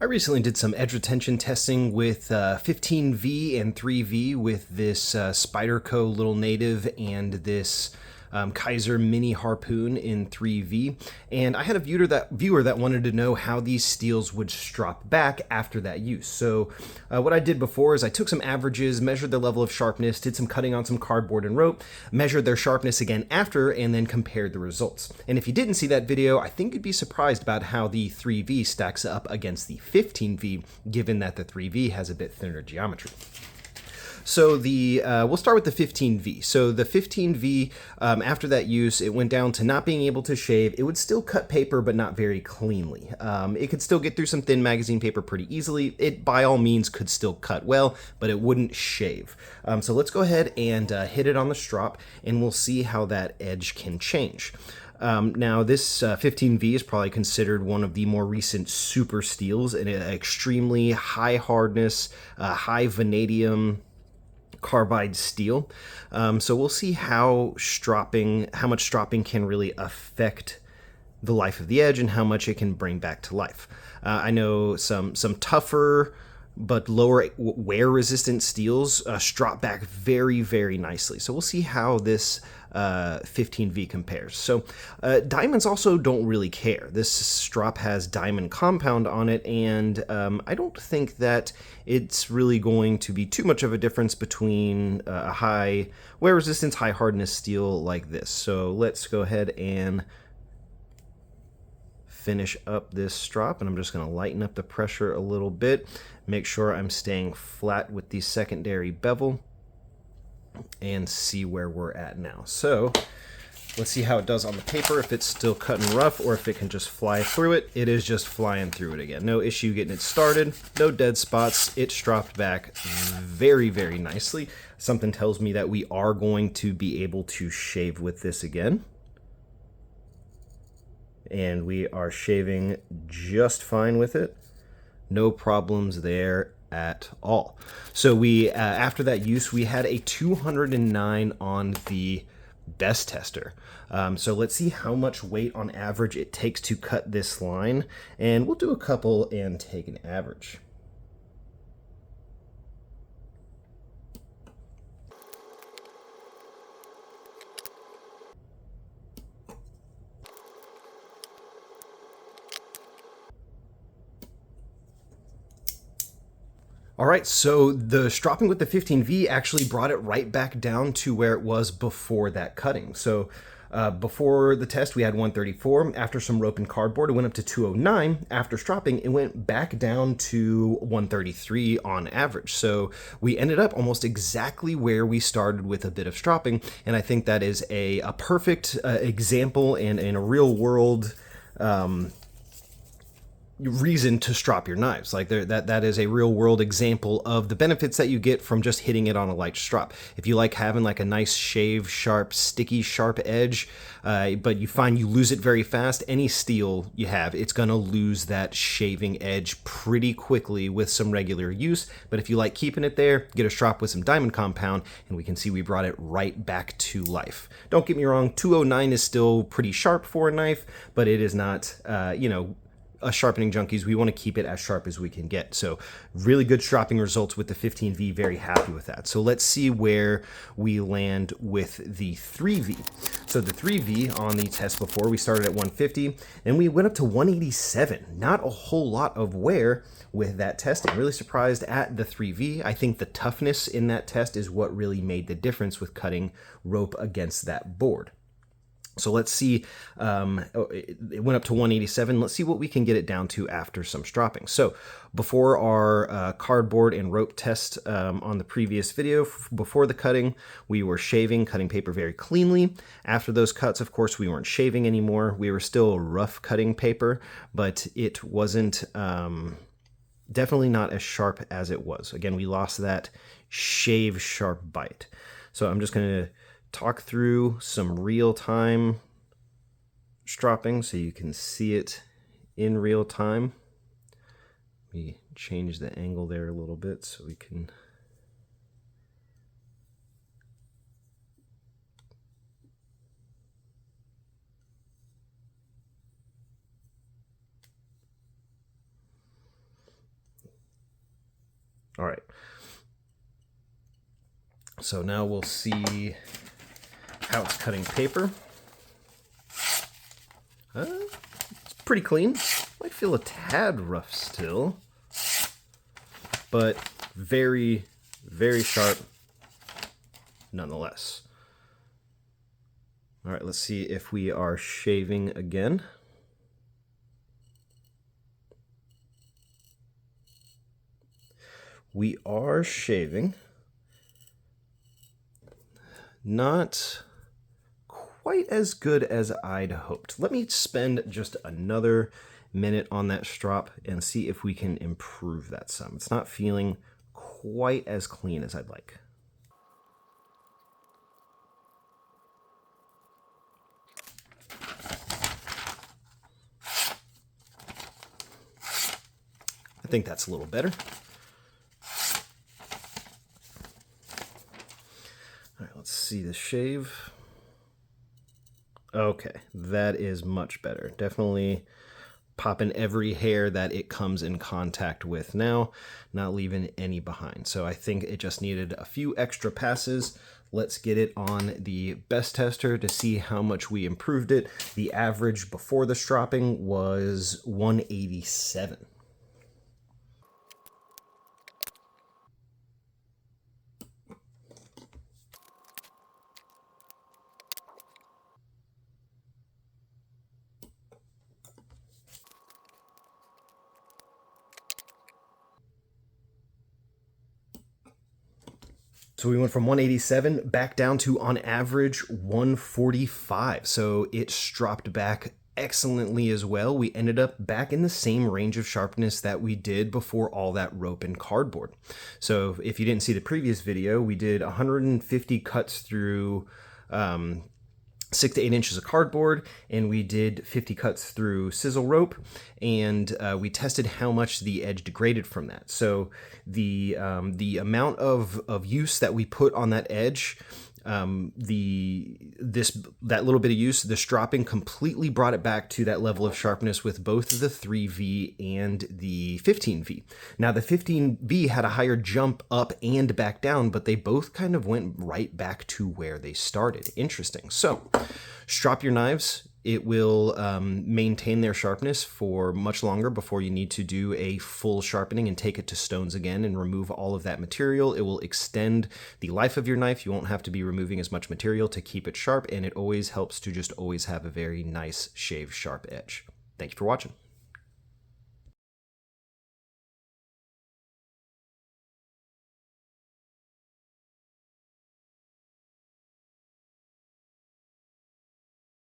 I recently did some edge retention testing with 15V and 3V with this Spyderco Little Native and this Kizer Mini Harpoon in 3V, and I had a viewer that wanted to know how these steels would strop back after that use. So what I did before is I took some averages, measured the level of sharpness, did some cutting on some cardboard and rope, measured their sharpness again after, and then compared the results. And if you didn't see that video, I think you'd be surprised about how the 3V stacks up against the 15V, given that the 3V has a bit thinner geometry. So we'll start with the 15V. So the 15V, after that use, it went down to not being able to shave. It would still cut paper, but not very cleanly. It could still get through some thin magazine paper pretty easily. It, by all means, could still cut well, but it wouldn't shave. So let's go ahead and hit it on the strop, and we'll see how that edge can change. Now, this 15V is probably considered one of the more recent super steels, and extremely high hardness, high vanadium carbide steel. So we'll see how much stropping can really affect the life of the edge and how much it can bring back to life. I know some tougher but lower wear resistant steels strop back very, very nicely. So we'll see how this 15V compares. So diamonds also don't really care. This strop has diamond compound on it, and I don't think that it's really going to be too much of a difference between a high wear resistance, high hardness steel like this. So let's go ahead and finish up this strop, and I'm just going to lighten up the pressure a little bit, make sure I'm staying flat with the secondary bevel, and see where we're at now. So let's see how it does on the paper, if it's still cutting rough or if it can just fly through it. It is just flying through it again. No issue getting it started, no dead spots. It stropped back very, very nicely. Something tells me that we are going to be able to shave with this again. And we are shaving just fine with it. No problems there at all. So we, after that use, we had a 209 on the best tester. So let's see how much weight on average it takes to cut this line, and we'll do a couple and take an average. All right, so the stropping with the 15V actually brought it right back down to where it was before that cutting. So before the test, we had 134. After some rope and cardboard, it went up to 209. After stropping, it went back down to 133 on average. So we ended up almost exactly where we started with a bit of stropping, and I think that is a perfect example and a real world reason to strop your knives. Like that is a real world example of the benefits that you get from just hitting it on a light strop. If you like having like a nice shave sharp, sticky sharp edge, but you find you lose it very fast, any steel you have, it's gonna lose that shaving edge pretty quickly with some regular use. But if you like keeping it there, get a strop with some diamond compound, and we can see we brought it right back to life. Don't get me wrong, 209 is still pretty sharp for a knife, but it is not, you know, us sharpening junkies, we want to keep it as sharp as we can get. So really good stropping results with the 15V, very happy with that. So let's see where we land with the 3V. So the 3V on the test before, we started at 150 and we went up to 187. Not a whole lot of wear with that testing. Really surprised at the 3V. I think the toughness in that test is what really made the difference with cutting rope against that board. So let's see, it went up to 187. Let's see what we can get it down to after some stropping. So before our cardboard and rope test on the previous video, before the cutting, we were cutting paper very cleanly. After those cuts, of course, we weren't shaving anymore. We were still rough cutting paper, but it wasn't, definitely not as sharp as it was. Again, we lost that shave sharp bite. So I'm just going to talk through some real-time stropping so you can see it in real time. We change the angle there a little bit so we can All right. So now we'll see how it's cutting paper. It's pretty clean. Might feel a tad rough still, but very, very sharp nonetheless. All right, let's see if we are shaving again. We are shaving. Not quite as good as I'd hoped. Let me spend just another minute on that strop and see if we can improve that some. It's not feeling quite as clean as I'd like. I think that's a little better. All right, let's see the shave. Okay, that is much better. Definitely popping every hair that it comes in contact with now, not leaving any behind. So I think it just needed a few extra passes. Let's get it on the best tester to see how much we improved it. The average before the stropping was 187. So we went from 187 back down to, on average, 145. So it stropped back excellently as well. We ended up back in the same range of sharpness that we did before all that rope and cardboard. So if you didn't see the previous video, we did 150 cuts through 6 to 8 inches of cardboard, and we did 50 cuts through sizzle rope, and we tested how much the edge degraded from that. So the amount of use that we put on that edge, that little bit of use, the stropping completely brought it back to that level of sharpness with both the 3V and the 15V. Now the 15V had a higher jump up and back down, but they both kind of went right back to where they started. Interesting. So strop your knives. It will maintain their sharpness for much longer before you need to do a full sharpening and take it to stones again and remove all of that material. It will extend the life of your knife. You won't have to be removing as much material to keep it sharp, and it always helps to just always have a very nice shaved sharp edge. Thank you for watching.